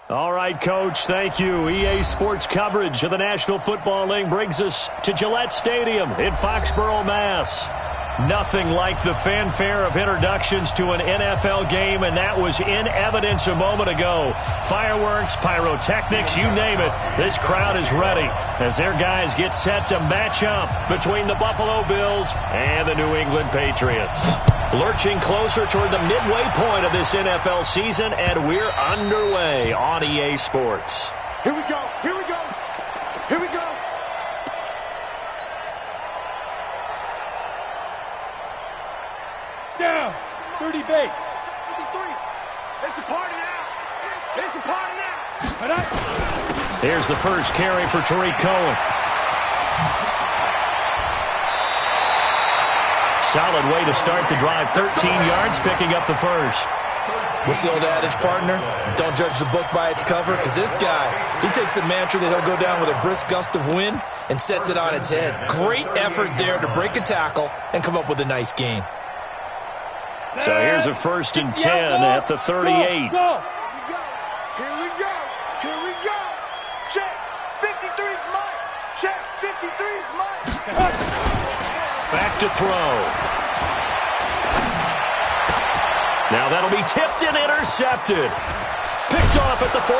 All right, Coach, thank you. EA Sports coverage of the National Football League brings us to Gillette Stadium in Foxborough, Mass. Nothing like the fanfare of introductions to an NFL game, and that was in evidence a moment ago. Fireworks, pyrotechnics, you name it. This crowd is ready as their guys get set to match up between the Buffalo Bills and the New England Patriots. Lurching closer toward the midway point of this NFL season, and we're underway on EA Sports. Here we go, here we go, here we go. Down, 30 base. 53. It's a party now. It's a party now. Here's the first carry for Tariq Cohen. Solid way to start the drive. 13 yards, picking up the first. What's the old adage, partner? Don't judge the book by its cover, because this guy, he takes the mantra that he'll go down with a brisk gust of wind and sets it on its head. Great effort there to break a tackle and come up with a nice gain. So here's a 1st and 10 at the 38. Go. Here we go. Here we go. Check. 53's mine. Check. 53's mine. Back to throw. Now that'll be tipped and intercepted. Picked off at the 45.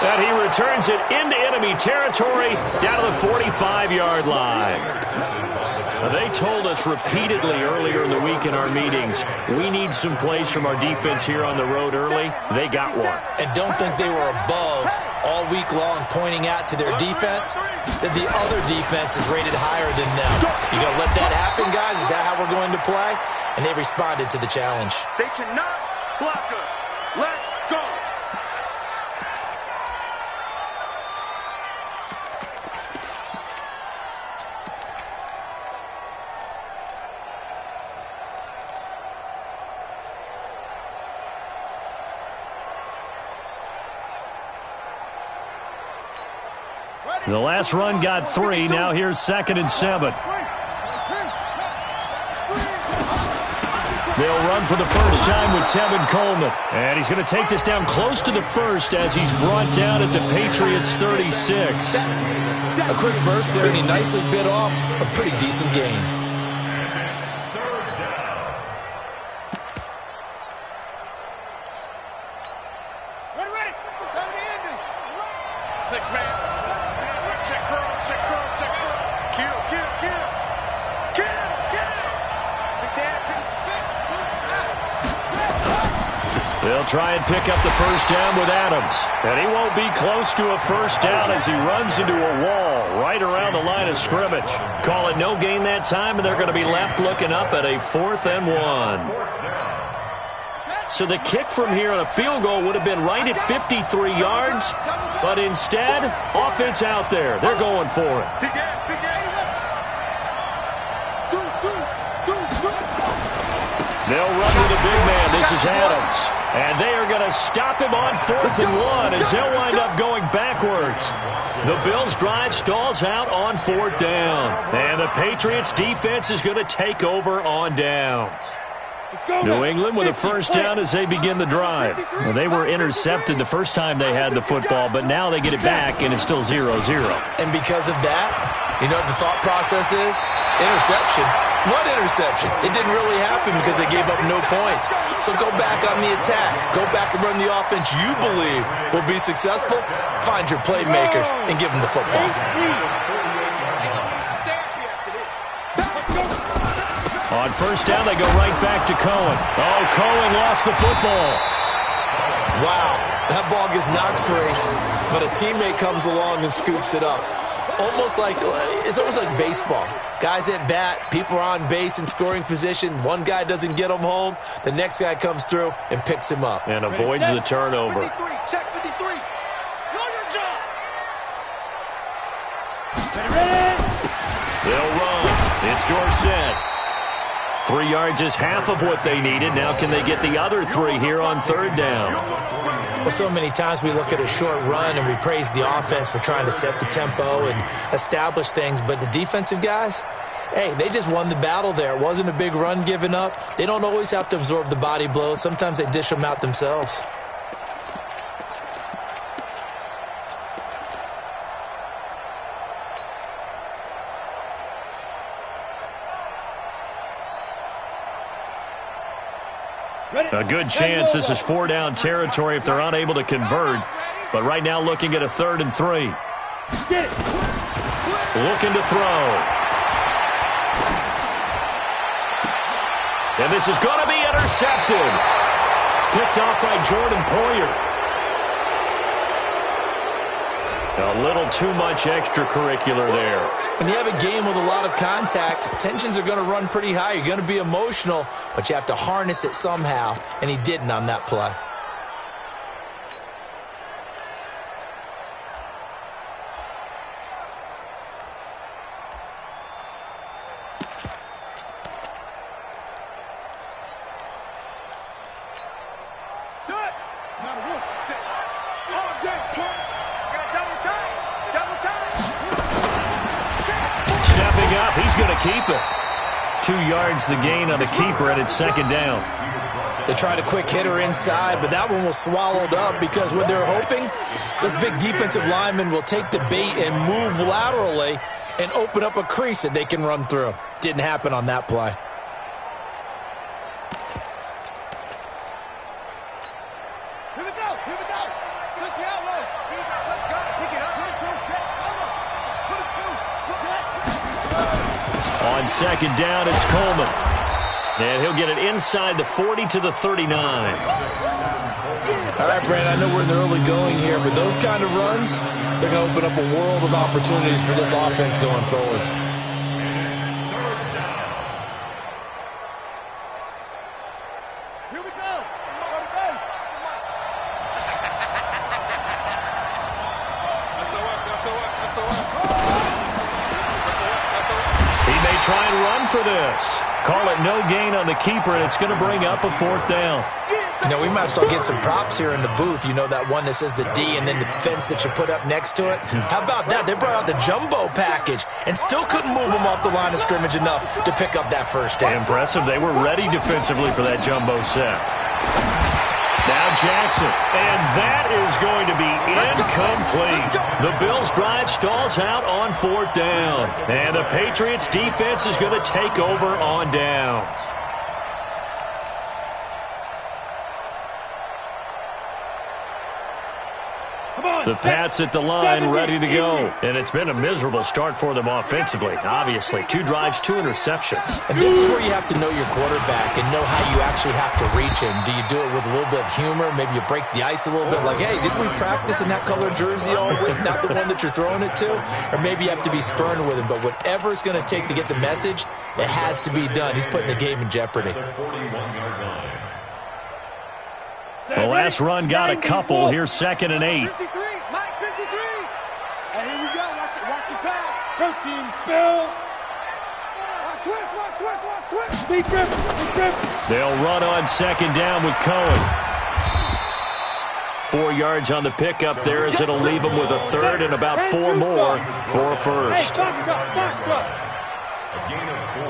And he returns it into enemy territory down to the 45-yard line. They told us repeatedly earlier in the week in our meetings, we need some plays from our defense here on the road early. They got one. And don't think they were above all week long pointing out to their defense that the other defense is rated higher than them. You going to let that happen, guys? Is that how we're going to play? And they responded to the challenge. They cannot block us. Let's go. The last run got 3. Now here's 2nd and 7. They'll run for the first time with Tevin Coleman. And he's going to take this down close to the first as he's brought down at the Patriots' 36. A quick burst there, and he nicely bit off a pretty decent gain. Ready. 6-man. Check curls, check curls, check curls. Kill. Big Dan, 56. They'll try and pick up the first down with Adams. And he won't be close to a first down as he runs into a wall right around the line of scrimmage. Call it no gain that time, and they're going to be left looking up at a 4th and 1. So the kick from here on a field goal would have been right at 53 yards, but instead, offense out there. They're going for it. They'll run with a big man. This is Adams. And they are going to stop him on 4th and 1 as they'll wind up going backwards. The Bills' drive stalls out on 4th down. And the Patriots' defense is going to take over on downs. New England with a first down as they begin the drive. Well, they were intercepted the first time they had the football, but now they get it back, and it's still 0-0. And because of that, you know what the thought process is? Interception. What interception? It didn't really happen because they gave up no points. So go back on the attack. Go back and run the offense you believe will be successful. Find your playmakers and give them the football. On first down, they go right back to Cohen. Oh, Cohen lost the football. Wow, that ball gets knocked free, but a teammate comes along and scoops it up. It's almost like baseball. Guys at bat, people are on base in scoring position. One guy doesn't get him home. The next guy comes through and picks him up. And avoids the turnover. 53, check 53. Know your job. They'll run. It's Dorsett. 3 yards is half of what they needed. Now can they get the other 3 here on 3rd down? Well, so many times we look at a short run and we praise the offense for trying to set the tempo and establish things, but the defensive guys, hey, they just won the battle there. It wasn't a big run given up. They don't always have to absorb the body blows. Sometimes they dish them out themselves. A good chance this is 4-down territory if they're unable to convert. But right now looking at a 3rd and 3. Looking to throw. And this is going to be intercepted. Picked off by Jordan Poyer. A little too much extracurricular there. When you have a game with a lot of contact, tensions are going to run pretty high. You're going to be emotional, but you have to harness it somehow, and he didn't on that play. Keep it. 2 yards the gain on the keeper, and it's 2nd down. They tried a quick hitter inside, but that one was swallowed up because what they're hoping, this big defensive lineman will take the bait and move laterally and open up a crease that they can run through. Didn't happen on that play. Here we go. Here we go. Touch the outlaw. Let's go. Pick it up. On 2nd down, it's Coleman. And he'll get it inside the 40 to the 39. All right, Brand, I know we're in the early going here, but those kind of runs, they're going to open up a world of opportunities for this offense going forward. Here we go. Try and run for this. Call it no gain on the keeper, and it's going to bring up a 4th down. You know, we might start getting some props here in the booth. You know, that one that says the D and then the fence that you put up next to it? How about that? They brought out the jumbo package and still couldn't move them off the line of scrimmage enough to pick up that 1st down. Impressive. They were ready defensively for that jumbo set. Now Jackson, and that is going to be incomplete. The Bills' drive stalls out on 4th down, and the Patriots' defense is going to take over on downs. The Pats at the line, ready to go. And it's been a miserable start for them offensively. Obviously, 2 drives, 2 interceptions. And this is where you have to know your quarterback and know how you actually have to reach him. Do you do it with a little bit of humor? Maybe you break the ice a little bit. Like, hey, didn't we practice in that color jersey all week? Not the one that you're throwing it to? Or maybe you have to be stern with him. But whatever it's going to take to get the message, it has to be done. He's putting the game in jeopardy. The last run got a couple. Here's 2nd and 8. 53, Mike 53. And here we go. Watch the pass. Show team spill. Watch twist. Big grip. They'll run on 2nd down with Cohen. 4 yards on the pickup there as it'll leave them with a 3rd and about 4 more for a 1st. Hey, box truck. A gain of 4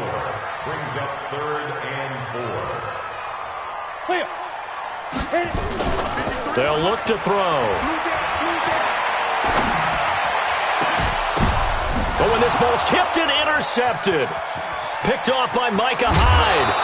brings up 3rd and 4. Clear. They'll look to throw. But when this ball's tipped and intercepted. Picked off by Micah Hyde.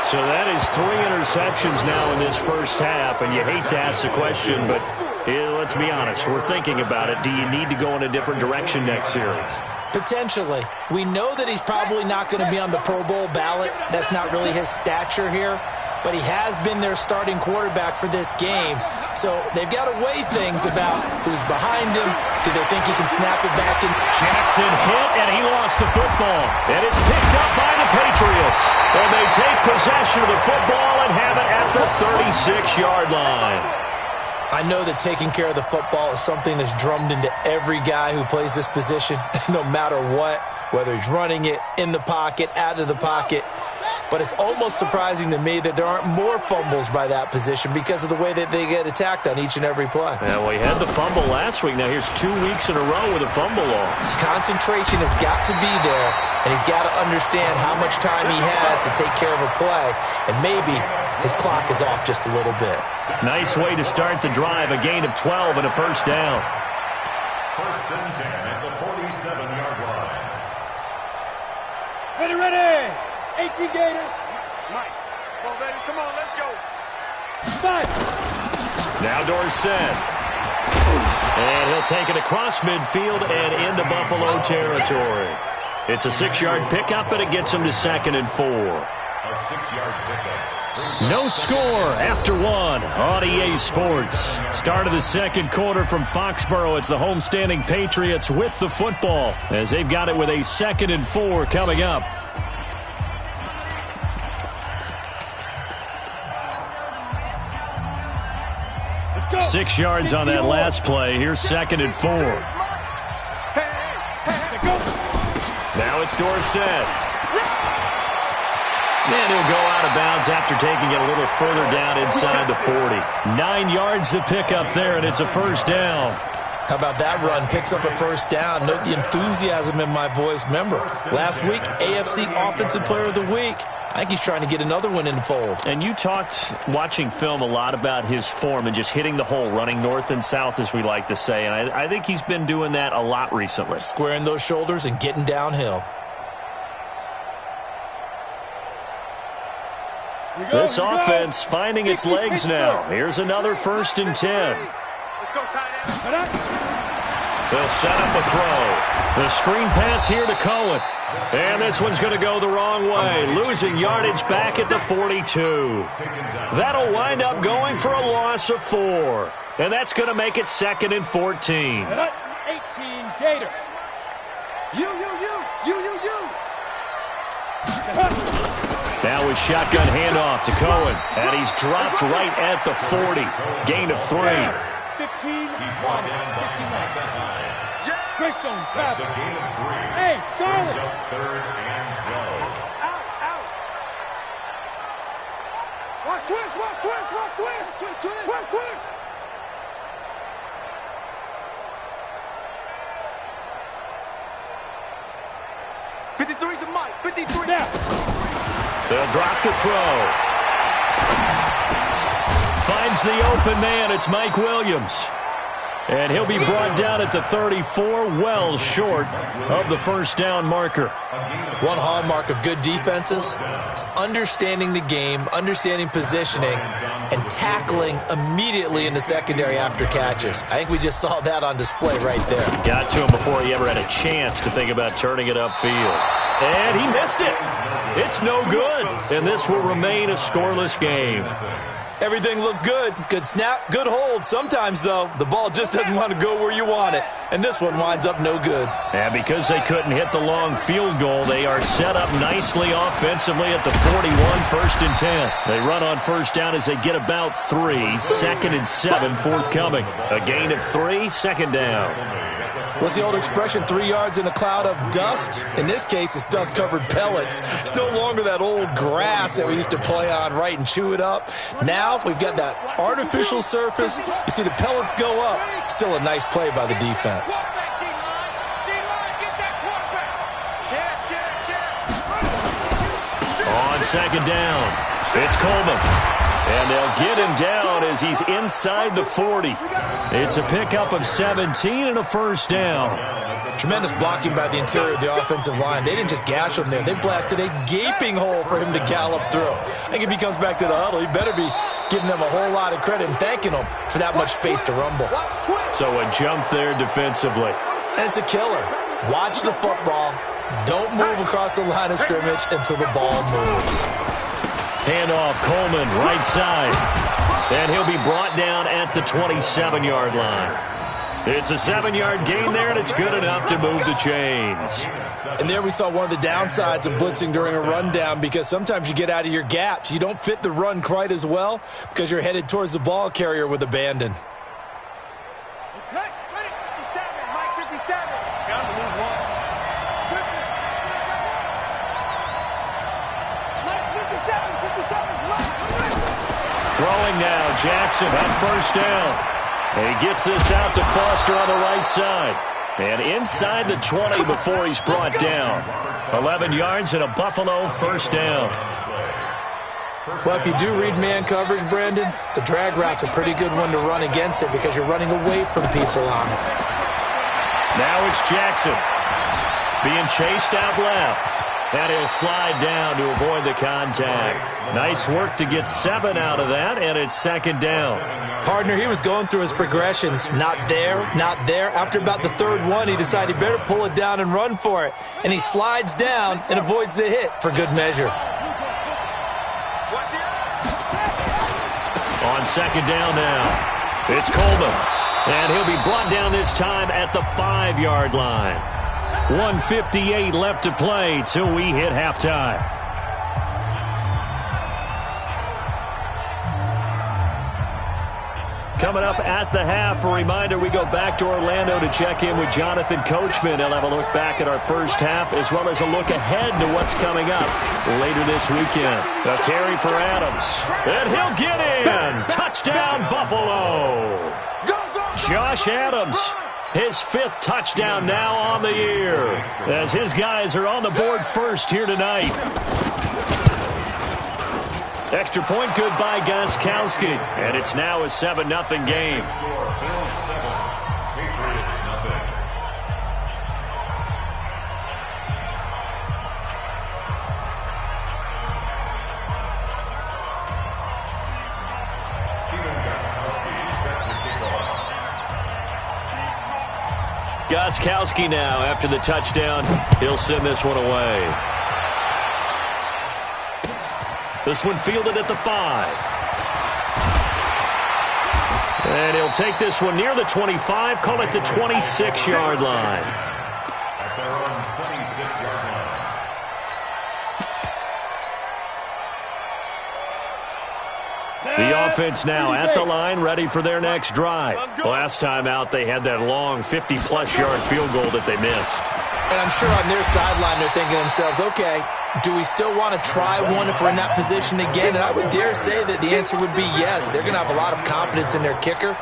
So that is 3 interceptions now in this first half, and you hate to ask the question, but let's be honest. We're thinking about it. Do you need to go in a different direction next series? Potentially. We know that he's probably not going to be on the Pro Bowl ballot. That's not really his stature here. But he has been their starting quarterback for this game. So they've got to weigh things about who's behind him. Do they think he can snap it back? Jackson hit, and he lost the football. And it's picked up by the Patriots. And they take possession of the football and have it at the 36-yard line. I know that taking care of the football is something that's drummed into every guy who plays this position, no matter what, whether he's running it, in the pocket, out of the pocket. But it's almost surprising to me that there aren't more fumbles by that position because of the way that they get attacked on each and every play. Yeah, well, he had the fumble last week. Now here's 2 weeks in a row with a fumble loss. Concentration has got to be there, and he's got to understand how much time he has to take care of a play, and maybe his clock is off just a little bit. Nice way to start the drive, a gain of 12 and a 1st down. 1st and 10 at the 47-yard line. Ready. 18 Gator. Mike. Come on, baby. Come on, let's go. 5. Now Dorsett. And he'll take it across midfield and into Buffalo territory. It's a 6-yard pickup, and it gets him to 2nd and 4. A 6-yard pickup. No score after 1 on EA Sports. Start of the second quarter from Foxborough. It's the homestanding Patriots with the football as they've got it with a 2nd and 4 coming up. Go. 6 yards on that last play. Here's 2nd and 4. Now it's Dorsett. And he'll go out of bounds after taking it a little further down inside the 40. 9 yards to pick up there, and it's a first down. How about that run? Picks up a first down. Note the enthusiasm in my voice. Remember, last week, AFC Offensive Player of the Week. I think he's trying to get another one in the fold. And you talked, watching film, a lot about his form and just hitting the hole, running north and south, as we like to say. And I think he's been doing that a lot recently. Squaring those shoulders and getting downhill. This offense finding its legs now. Here's another 1st and 10. Let's go, tight end. They'll set up a throw. The screen pass here to Cohen. And this one's going to go the wrong way, losing yardage back at the 42. That'll wind up going for a loss of 4. And that's going to make it 2nd and 14. 18 Gator. You. Now his shotgun handoff to Cohen. And he's dropped right at the 40. Gain of 3. 15. He's brought down by 59. Greystone That's travel. a gain of 3. Hey, Brings Charlie. up 3rd and 12. Out. Watch twist. 53's the mic. 53. Now. They'll drop to throw. Finds the open man. It's Mike Williams. And he'll be brought down at the 34, well short of the first down marker. One hallmark of good defenses is understanding the game, understanding positioning, and tackling immediately in the secondary after catches. I think we just saw that on display right there. Got to him before he ever had a chance to think about turning it upfield. And he missed it. It's no good. And this will remain a scoreless game. Everything looked good. Good snap, good hold. Sometimes, though, the ball just doesn't want to go where you want it. And this one winds up no good. And because they couldn't hit the long field goal, they are set up nicely offensively at the 41, 1st and 10. They run on first down as they get about 3. 2nd and 7 forthcoming. A gain of 3, 2nd down. What's the old expression, 3 yards in a cloud of dust? In this case, it's dust-covered pellets. It's no longer that old grass that we used to play on, right, and chew it up. Now we've got that artificial surface. You see the pellets go up. Still a nice play by the defense. On 2nd down, it's Coleman. And they'll get him down as he's inside the 40. It's a pickup of 17 and a first down. Tremendous blocking by the interior of the offensive line. They didn't just gash him there. They blasted a gaping hole for him to gallop through. I think if he comes back to the huddle, he better be giving them a whole lot of credit and thanking them for that much space to rumble. So a jump there defensively. And it's a killer. Watch the football. Don't move across the line of scrimmage until the ball moves. Handoff, Coleman, right side. And he'll be brought down at the 27-yard line. It's a 7-yard gain there, and it's good enough to move the chains. And there we saw one of the downsides of blitzing during a rundown, because sometimes you get out of your gaps. You don't fit the run quite as well because you're headed towards the ball carrier with abandon. Okay, ready? 57, Mike 57. Bound to lose one. Mike's 57, 57's Mike. Throwing now, Jackson on first down. He gets this out to Foster on the right side. And inside the 20 before he's brought down. 11 yards and a Buffalo first down. Well, if you do read man coverage, Brandon, the drag route's a pretty good one to run against it because you're running away from people on it. Now it's Jackson being chased out left. And he'll slide down to avoid the contact. Nice work to get 7 out of that, and it's second down. Partner, he was going through his progressions. Not there, not there. After about the third one, he decided he better pull it down and run for it. And he slides down and avoids the hit for good measure. On second down now, it's Coleman. And he'll be brought down this time at the 5-yard line. 1:58 left to play till we hit halftime. Coming up at the half, a reminder, we go back to Orlando to check in with Jonathan Coachman. He'll have a look back at our first half as well as a look ahead to what's coming up later this weekend. A carry for Adams. And he'll get in. Touchdown, Buffalo. Josh Adams. His 5th touchdown now on the year as his guys are on the board first here tonight. Extra point good by Gostkowski, and it's now a 7-0 game. Gostkowski now after the touchdown. He'll send this one away. This one fielded at the 5. And he'll take this one near the 25, call it the 26-yard line. At their own 26-yard line. The offense now at the line, ready for their next drive. Last time out, they had that long 50-plus yard field goal that they missed. And I'm sure on their sideline they're thinking to themselves, okay, do we still want to try one if we're in that position again? And I would dare say that the answer would be yes. They're going to have a lot of confidence in their kicker.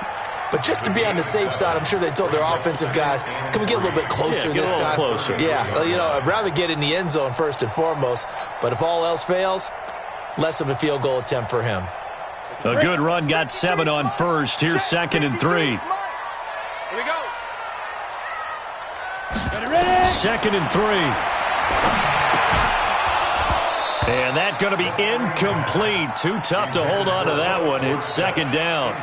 But just to be on the safe side, I'm sure they told their offensive guys, can we get a little bit closer this time? Closer. Yeah, well, you know, I'd rather get in the end zone first and foremost. But if all else fails, less of a field goal attempt for him. A good run, got 7 on first. Here's 2nd and 3. Here we go. 2nd and 3. And that's going to be incomplete. Too tough to hold on to that one. It's 2nd down.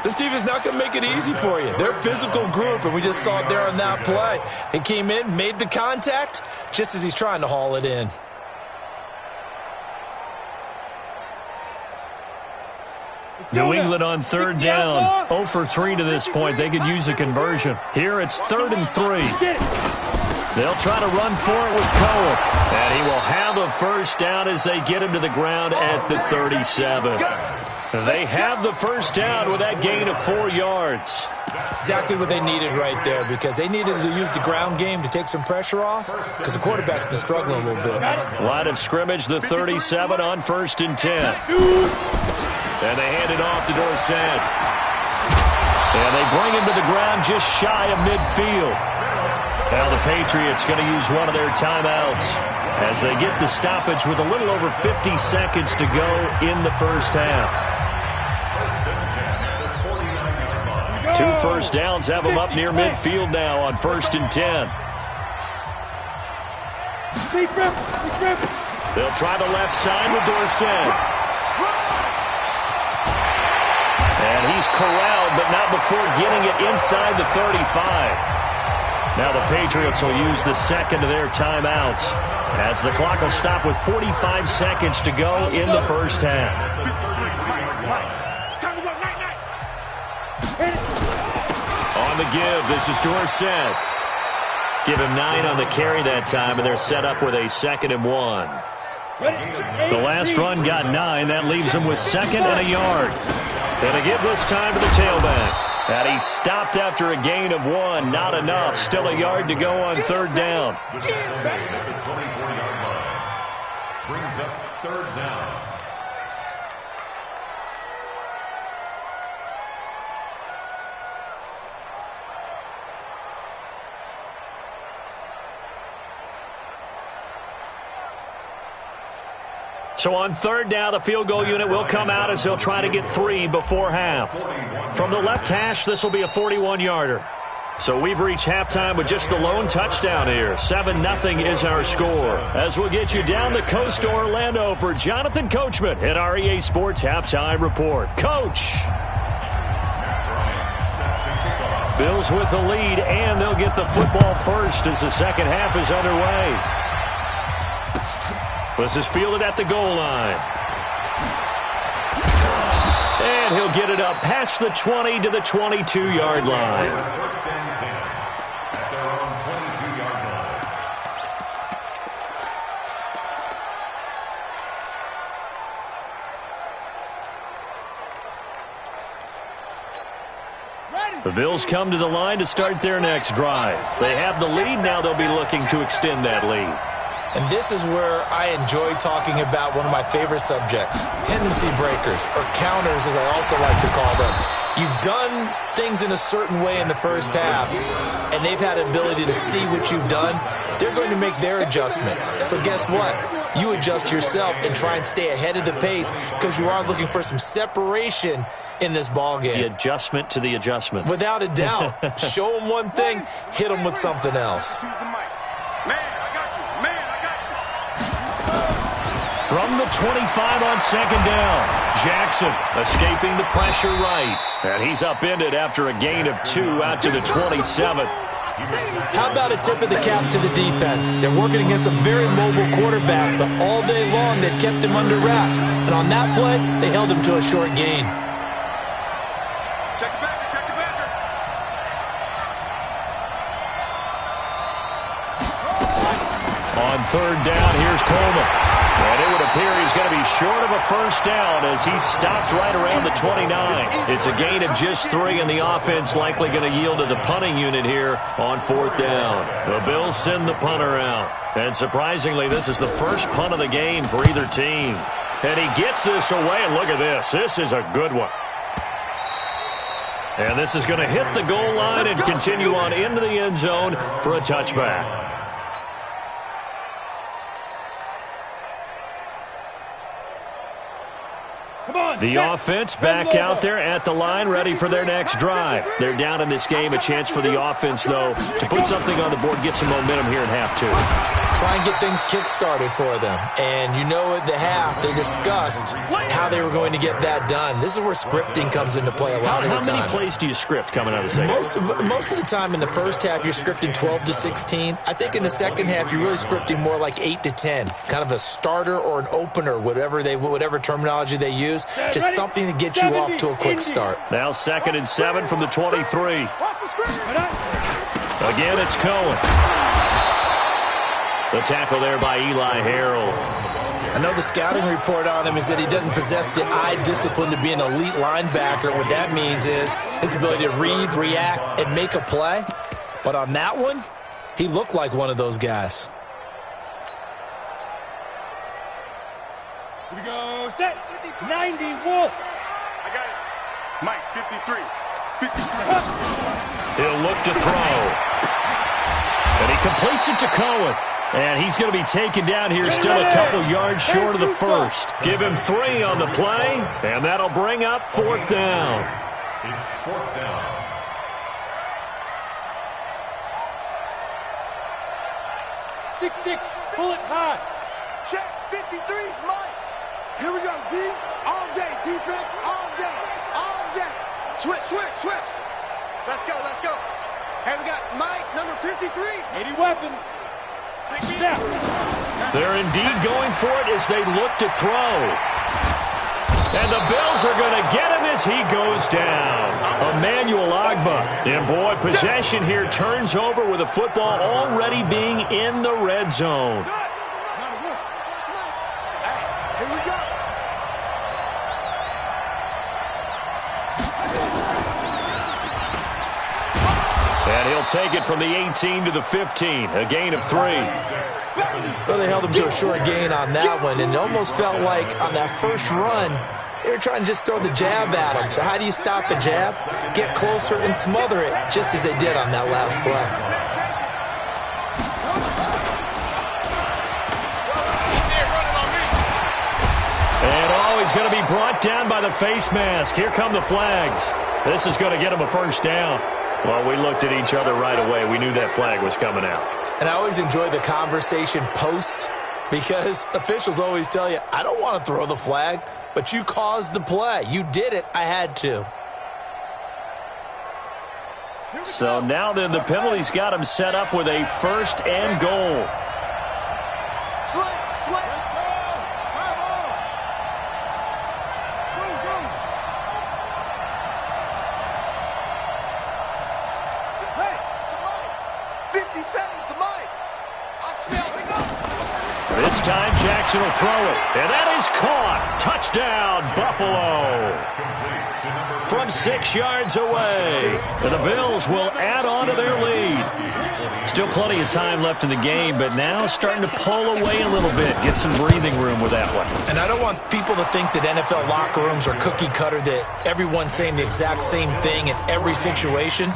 This defense not going to make it easy for you. They're a physical group, and we just saw it there on that play. He came in, made the contact, just as he's trying to haul it in. New England on 3rd down. 0 for 3 to this point. They could use a conversion. Here it's 3rd and 3. They'll try to run for it with Cohen. And he will have a first down as they get him to the ground at the 37. They have the first down with that gain of 4 yards. Exactly what they needed right there, because they needed to use the ground game to take some pressure off, because the quarterback's been struggling a little bit. Line of scrimmage, the 37 on 1st and 10. And they hand it off to Dorsett. And they bring him to the ground just shy of midfield. Now the Patriots going to use one of their timeouts as they get the stoppage with a little over 50 seconds to go in the first half. 2 first downs have them up near midfield now on 1st and 10. They'll try the left side with Dorsett. And he's corralled, but not before getting it inside the 35. Now the Patriots will use the second of their timeouts as the clock will stop with 45 seconds to go in the first half. On the give, this is Dorsett. Give him 9 on the carry that time, and they're set up with a 2nd and 1. The last run got 9. That leaves them with 2nd and a yard. And a give this time to the tailback. And he stopped after a gain of 1. Not enough. Still a yard to go on 3rd down. Brings up 3rd down. So on 3rd down, the field goal unit will come out as they'll try to get 3 before half. From the left hash, this will be a 41-yarder. So we've reached halftime with just the lone touchdown here. 7-0 is our score. As we'll get you down the coast to Orlando for Jonathan Coachman at our EA Sports Halftime Report. Coach! Bills with the lead, and they'll get the football first as the second half is underway. This is fielded at the goal line. And he'll get it up past the 20 to the 22-yard line. First and 10 at their own 22-yard line. The Bills come to the line to start their next drive. They have the lead. Now they'll be looking to extend that lead. And this is where I enjoy talking about one of my favorite subjects, tendency breakers, or counters as I also like to call them. You've done things in a certain way in the first half, and they've had an ability to see what you've done. They're going to make their adjustments. So guess what? You adjust yourself and try and stay ahead of the pace because you are looking for some separation in this ball game. The adjustment to the adjustment. Without a doubt. Show them one thing, hit them with something else. From the 25 on second down, Jackson escaping the pressure right. And he's upended after a gain of 2 out to the 27. How about a tip of the cap to the defense? They're working against a very mobile quarterback, but all day long they've kept him under wraps. And on that play, they held him to a short gain. Check it back, check it back. On third down, here's Coleman. And it would appear he's going to be short of a first down as he's stopped right around the 29. It's a gain of just 3, and the offense likely going to yield to the punting unit here on fourth down. The Bills send the punter out. And surprisingly, this is the first punt of the game for either team. And he gets this away, and look at this. This is a good one. And this is going to hit the goal line and continue on into the end zone for a touchback. The offense back out there at the line, ready for their next drive. They're down in this game. A chance for the offense, though, to put something on the board, get some momentum here in half 2. Try and get things kick-started for them. And you know at the half, they discussed how they were going to get that done. This is where scripting comes into play a lot of the time. How many plays do you script coming out of the second? Most of the time in the first half, you're scripting 12 to 16. I think in the second half, you're really scripting more like 8 to 10. Kind of a starter or an opener, whatever terminology they use. Just something to get you off to a quick start. Now 2nd and 7 from the 23. Again, it's Cohen. The tackle there by Eli Harold. I know the scouting report on him is that he doesn't possess the eye discipline to be an elite linebacker. What that means is his ability to read, react, and make a play. But on that one, he looked like one of those guys. Here we go, set, 90, Wolf. I got it. Mike, 53. 53. He'll look to throw. And he completes it to Cohen. And he's going to be taken down here still a couple yards short of the first. Give him 3 on the play, and that'll bring up 4th down. It's 4th down. Six, pull it high. Check, 53's Mike. Here we go, D. All day, defense, all day, all day. Switch. Let's go. Hey, we got Mike, number 53. 80 weapon. They're indeed going for it as they look to throw. And the Bills are going to get him as he goes down. Emmanuel Ogbah. And boy, possession here turns over with the football already being in the red zone. Here we go. And he'll take it from the 18 to the 15, a gain of 3. Well, they held him to a short gain on that one, and it almost felt like on that first run, they were trying to just throw the jab at him. So how do you stop a jab? Get closer and smother it, just as they did on that last play. And he's going to be brought down by the face mask. Here come the flags. This is going to get him a first down. Well, we looked at each other right away. We knew that flag was coming out. And I always enjoy the conversation post because officials always tell you, I don't want to throw the flag, but you caused the play. You did it. I had to. So now then the penalty's got him set up with a 1st and goal. This time Jackson will throw it, and that is caught. Touchdown, Buffalo. From 6 yards away, and the Bills will add on to their lead. Still plenty of time left in the game, but now starting to pull away a little bit, get some breathing room with that one. And I don't want people to think that NFL locker rooms are cookie cutter, that everyone's saying the exact same thing in every situation,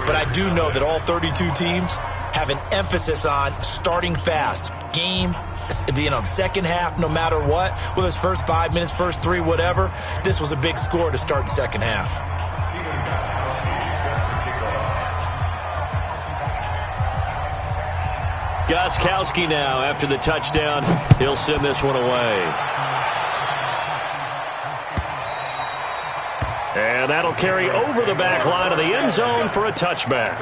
but I do know that all 32 teams have an emphasis on starting fast. Game, second half, no matter what, whether it's first 5 minutes, first 3, whatever, this was a big score to start the second half. Gostkowski now after the touchdown. He'll send this one away. And that'll carry over the back line of the end zone for a touchback.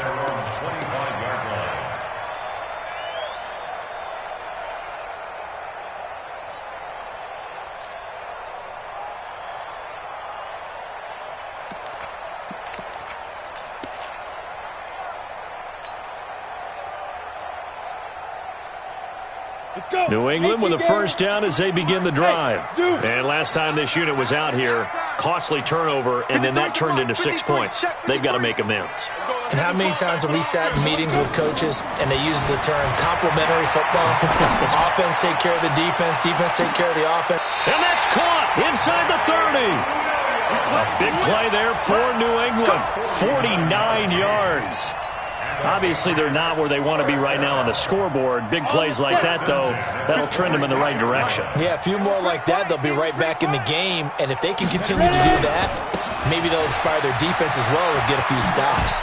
New England with a 1st down as they begin the drive. And last time this unit was out here, costly turnover, and then that turned into 6 points. They've got to make amends. And how many times have we sat in meetings with coaches and they use the term complementary football? Offense take care of the defense, defense take care of the offense. And that's caught inside the 30. Big play there for New England. 49 yards. Obviously, they're not where they want to be right now on the scoreboard. Big plays like that, though, that'll trend them in the right direction. Yeah, a few more like that, they'll be right back in the game. And if they can continue to do that, maybe they'll inspire their defense as well and get a few stops.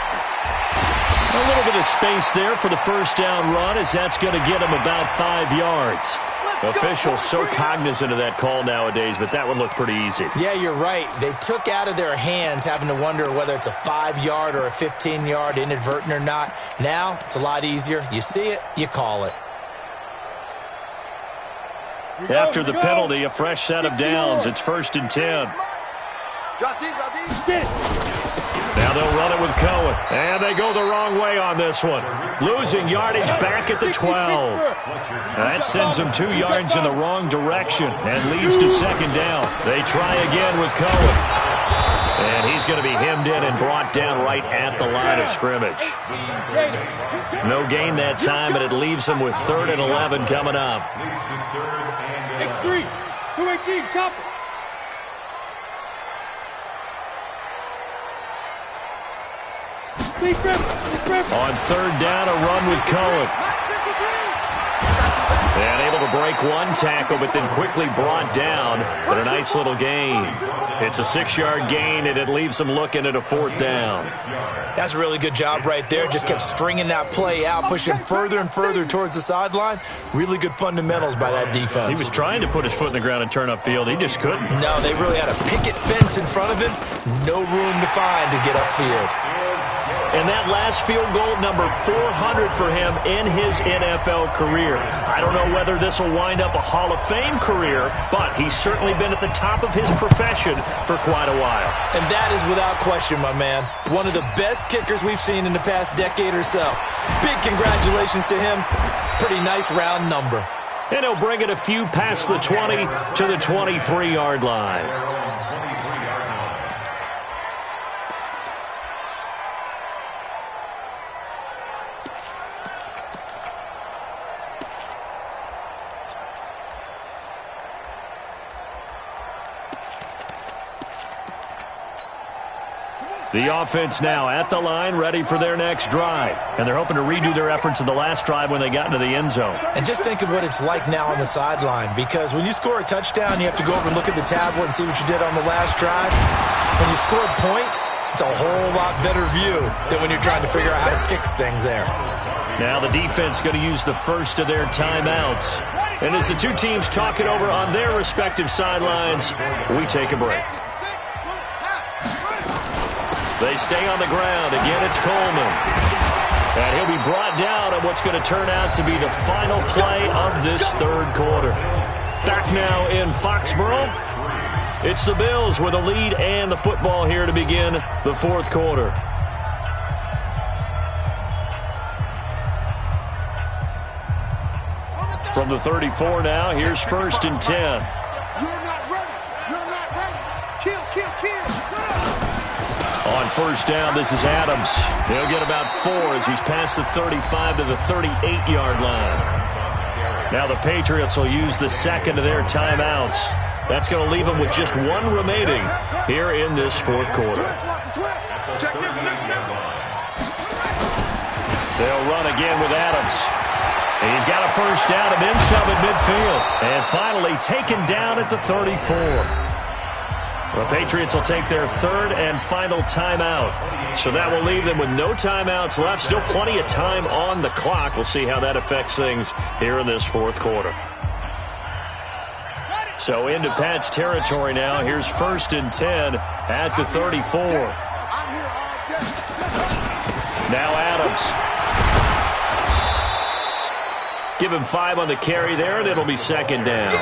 A little bit of space there for the 1st down run, as that's going to get them about 5 yards. Officials so cognizant of that call nowadays, but that one looked pretty easy. Yeah, you're right. They took out of their hands having to wonder whether it's a 5-yard or a 15-yard, inadvertent or not. Now, it's a lot easier. You see it, you call it. After the penalty, a fresh set of downs. It's 1st and 10. Drop deep. Now they'll run it with Cohen. And they go the wrong way on this one. Losing yardage back at the 12. That sends them 2 yards in the wrong direction and leads to 2nd down. They try again with Cohen. And he's going to be hemmed in and brought down right at the line of scrimmage. No gain that time, but it leaves them with 3rd and 11 coming up. X3, 218, chop it. On 3rd down, a run with Cohen. And able to break one tackle, but then quickly brought down. But a nice little gain. It's a 6-yard gain, and it leaves them looking at a 4th down. That's a really good job right there. Just kept stringing that play out, pushing further and further towards the sideline. Really good fundamentals by that defense. He was trying to put his foot in the ground and turn upfield. He just couldn't. No, they really had a picket fence in front of him. No room to find to get upfield. And that last field goal, number 400 for him in his NFL career. I don't know whether this will wind up a Hall of Fame career, but he's certainly been at the top of his profession for quite a while. And that is without question, my man. One of the best kickers we've seen in the past decade or so. Big congratulations to him. Pretty nice round number. And he'll bring it a few past the 20 to the 23-yard line. The offense now at the line, ready for their next drive. And they're hoping to redo their efforts in the last drive when they got into the end zone. And just think of what it's like now on the sideline, because when you score a touchdown, you have to go over and look at the tablet and see what you did on the last drive. When you scored points, it's a whole lot better view than when you're trying to figure out how to fix things there. Now the defense going to use the first of their timeouts. And as the two teams talk it over on their respective sidelines, we take a break. They stay on the ground. Again, it's Coleman. And he'll be brought down on what's going to turn out to be the final play of this third quarter. Back now in Foxborough. It's the Bills with a lead and the football here to begin the fourth quarter. From the 34 now, here's 1st and 10. You're not ready. You're not ready. Kill. On first down, this is Adams. He'll get about 4 as he's past the 35 to the 38-yard line. Now the Patriots will use the second of their timeouts. That's going to leave them with just 1 remaining here in this fourth quarter. They'll run again with Adams. He's got a first down and then shove at midfield. And finally taken down at the 34. The Patriots will take their third and final timeout. So that will leave them with no timeouts left. Still plenty of time on the clock. We'll see how that affects things here in this fourth quarter. So into Pat's territory now. Here's 1st and 10 at the 34. Now Adams. Give him 5 on the carry there, and it'll be second down.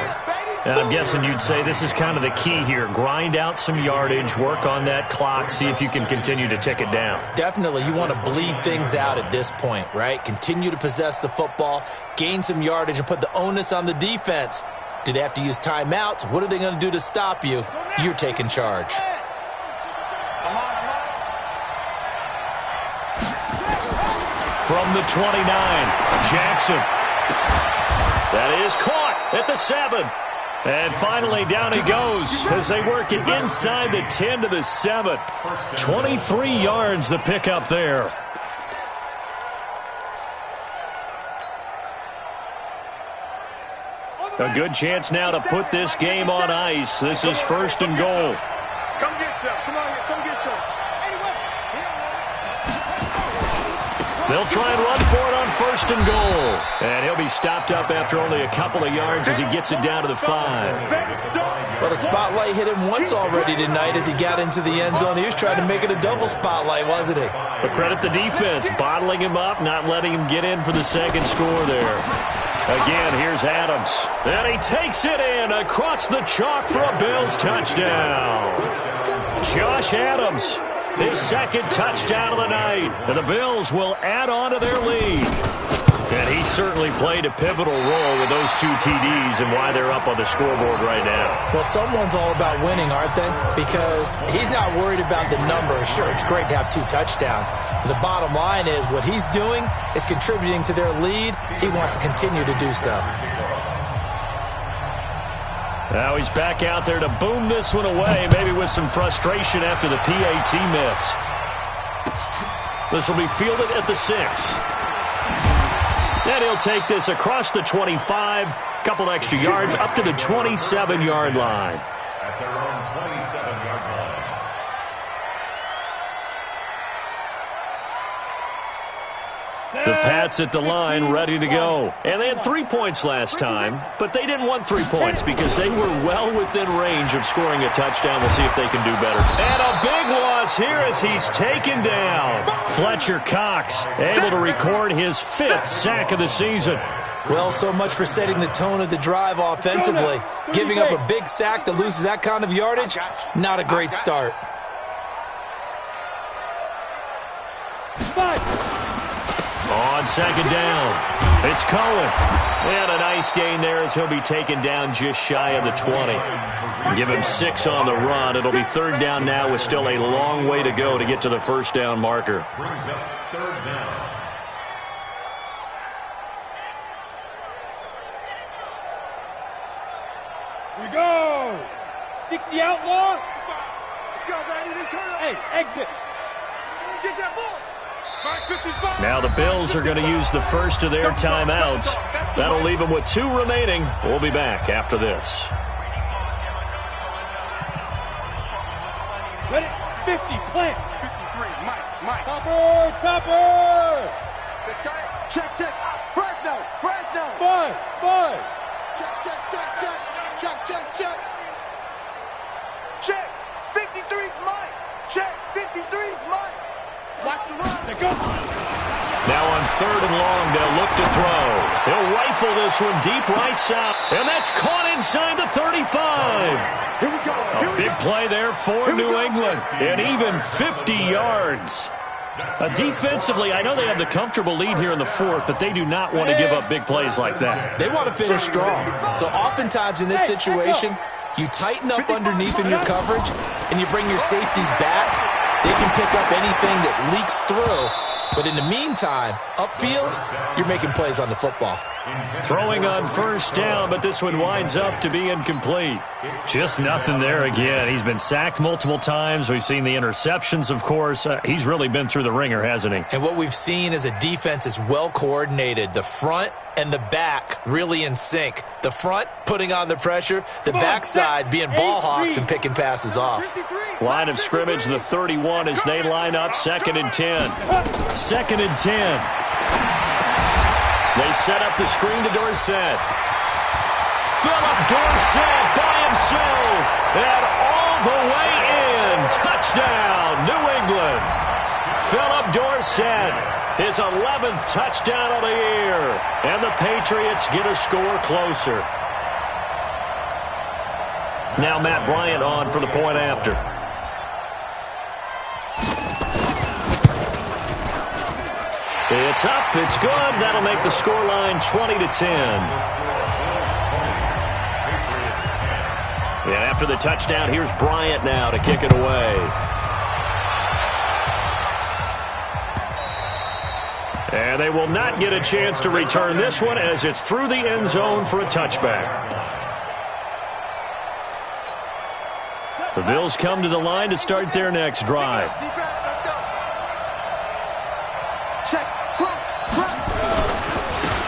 And I'm guessing you'd say this is kind of the key here. Grind out some yardage, work on that clock, see if you can continue to tick it down. Definitely. You want to bleed things out at this point, right? Continue to possess the football, gain some yardage, and put the onus on the defense. Do they have to use timeouts? What are they going to do to stop you? You're taking charge. From the 29, Jackson. That is caught at the 7. And finally down he goes as they work it inside the 10 to the 7. 23 yards the pickup there. A good chance now to put this game on ice. This is 1st and goal. Come get some. Come on here. Come get some. They'll try and run for it on 1st and goal. And he'll be stopped up after only a couple of yards as he gets it down to the 5. But a spotlight hit him once already tonight as he got into the end zone. He was trying to make it a double spotlight, wasn't he? But credit the defense, bottling him up, not letting him get in for the second score there. Again, here's Adams. And he takes it in across the chalk for a Bills touchdown. Josh Adams, his second touchdown of the night. And the Bills will add on to their lead. And he certainly played a pivotal role with those 2 TDs and why they're up on the scoreboard right now. Well, someone's all about winning, aren't they? Because he's not worried about the number. Sure, it's great to have 2 touchdowns. But the bottom line is what he's doing is contributing to their lead. He wants to continue to do so. Now he's back out there to boom this one away, maybe with some frustration after the PAT miss. This will be fielded at the 6. And he'll take this across the 25, couple extra yards up to the 27-yard line. At their own 27-yard line. The Pats at the line ready to go. And they had 3 points last time, but they didn't want 3 points because they were well within range of scoring a touchdown. We'll see if they can do better. And a big loss here as he's taken down. Fletcher Cox able to record his 5th sack of the season. Well, so much for setting the tone of the drive offensively. Giving up a big sack that loses that kind of yardage, not a great start. On second down, it's Cohen. And a nice gain there as he'll be taken down just shy of the 20. Give him 6 on the run. It'll be 3rd down now with still a long way to go to get to the 1st down marker. Brings up 3rd down. We go. 60 outlaw. Let's go, baby. Turn up. Hey, exit. Get that ball. Now the Bills are going to use the first of their timeouts. That'll leave them with 2 remaining. We'll be back after this. Ready? 50, plant. 53, Mike. Topper, topper. Check. Fresno. 5. Check. 53's Mike. Check. 53's Mike. Watch the run. Take go. Now on 3rd and long, they'll look to throw. He'll rifle this one deep right side. And that's caught inside the 35. Here we go. A big play there for New England. And even 50 yards. Defensively, I know they have the comfortable lead here in the 4th, but they do not want to give up big plays like that. They want to finish strong. So oftentimes in this situation, you tighten up underneath in your coverage, and you bring your safeties back. They can pick up anything that leaks through. But in the meantime, upfield, you're making plays on the football. Throwing on 1st down, but this one winds up to be incomplete. Just nothing there again. He's been sacked multiple times. We've seen the interceptions, of course. He's really been through the ringer, hasn't he? And what we've seen is a defense that's well coordinated. The front and the back really in sync. The front putting on the pressure, the backside being ball hawks and picking passes off. Line of scrimmage, the 31 as they line up 2nd and 10. 2nd and 10. They set up the screen to Dorsett. Philip Dorsett by himself. And all the way in. Touchdown, New England. Philip Dorsett, his 11th touchdown of the year. And the Patriots get a score closer. Now Matt Bryant on for the point after. It's up, it's good. That'll make the scoreline 20-10. And after the touchdown, here's Bryant now to kick it away. And they will not get a chance to return this one as it's through the end zone for a touchback. The Bills come to the line to start their next drive.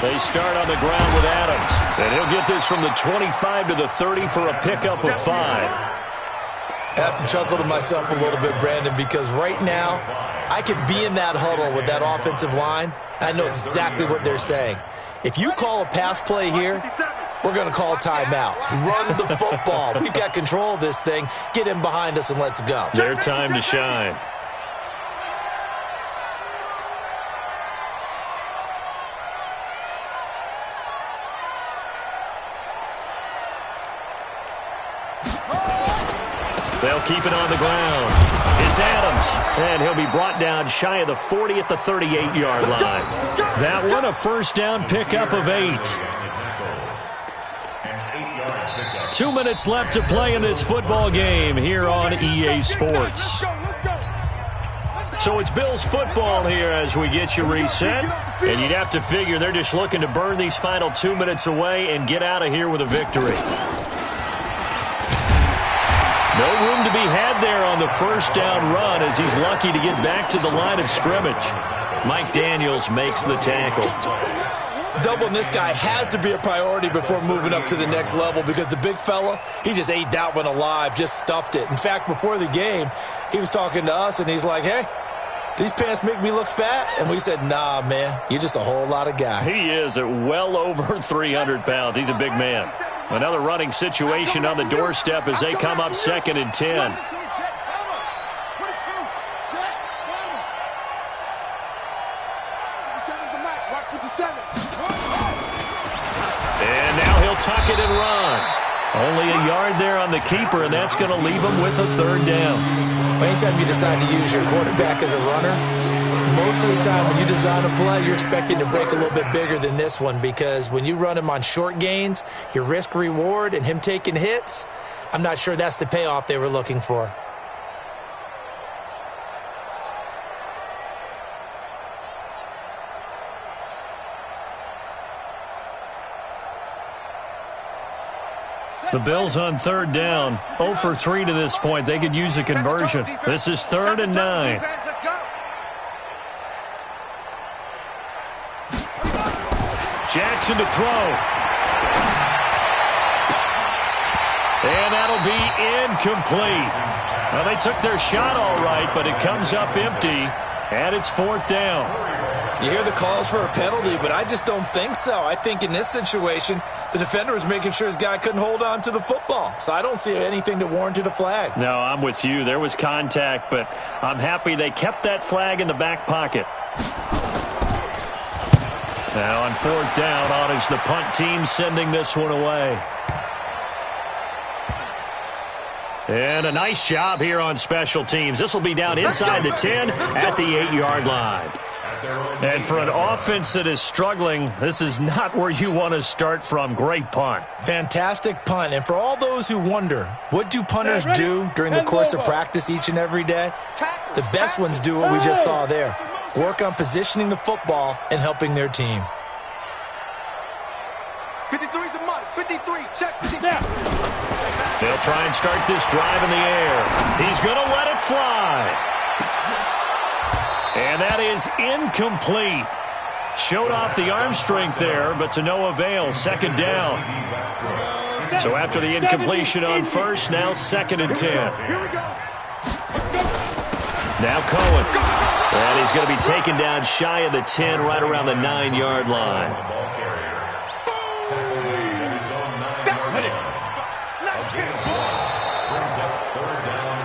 They start on the ground with Adams. And he'll get this from the 25 to the 30 for a pickup of 5. I have to chuckle to myself a little bit, Brandon, because right now I could be in that huddle with that offensive line. I know exactly what they're saying. If you call a pass play here, we're going to call timeout. Run the football. We've got control of this thing. Get in behind us and let's go. Their time to shine. They'll keep it on the ground. It's Adams, and he'll be brought down shy of the 40 at the 38-yard line. That one a 1st down pickup of 8. 2 minutes left to play in this football game here on EA Sports. So it's Bills football here as we get you reset. And you'd have to figure they're just looking to burn these final 2 minutes away and get out of here with a victory. No room to be had there on the 1st down run as he's lucky to get back to the line of scrimmage. Mike Daniels makes the tackle. Doubling this guy has to be a priority before moving up to the next level because the big fella, he just ate that one alive, just stuffed it. In fact, before the game, he was talking to us, and he's like, hey, these pants make me look fat? And we said, nah, man, you're just a whole lot of guy. He is at well over 300 pounds. He's a big man. Another running situation on the doorstep as they come up 2nd and 10. And now he'll tuck it and run. Only a yard there on the keeper, and that's going to leave him with a 3rd down. Anytime you decide to use your quarterback as a runner, most of the time when you design a play, you're expecting to break a little bit bigger than this one because when you run him on short gains, your risk-reward and him taking hits, I'm not sure that's the payoff they were looking for. The Bills on 3rd down, 0 for 3 to this point. They could use a conversion. This is 3rd and 9. Jackson to throw. And that'll be incomplete. Well, they took their shot all right, but it comes up empty, and it's 4th down. You hear the calls for a penalty, but I just don't think so. I think in this situation, the defender was making sure his guy couldn't hold on to the football. So I don't see anything to warrant a flag. No, I'm with you. There was contact, but I'm happy they kept that flag in the back pocket. Now on 4th down, on is the punt team sending this one away. And a nice job here on special teams. This will be down inside the 10 at the 8-yard line. And for an offense that is struggling, this is not where you want to start from. Great punt. Fantastic punt. And for all those who wonder, what do punters do during the course of practice each and every day? The best ones do what we just saw there. Work on positioning the football and helping their team. 53's the mark. 53. Check. 53. They'll try and start this drive in the air. He's going to let it fly. And that is incomplete. Showed off the arm strength there, but to no avail. 2nd down. So after the incompletion on 1st, now 2nd and 10. Here we go. Now Cohen. And he's going to be taken down shy of the 10, right around the 9-yard line. Brings up 3rd down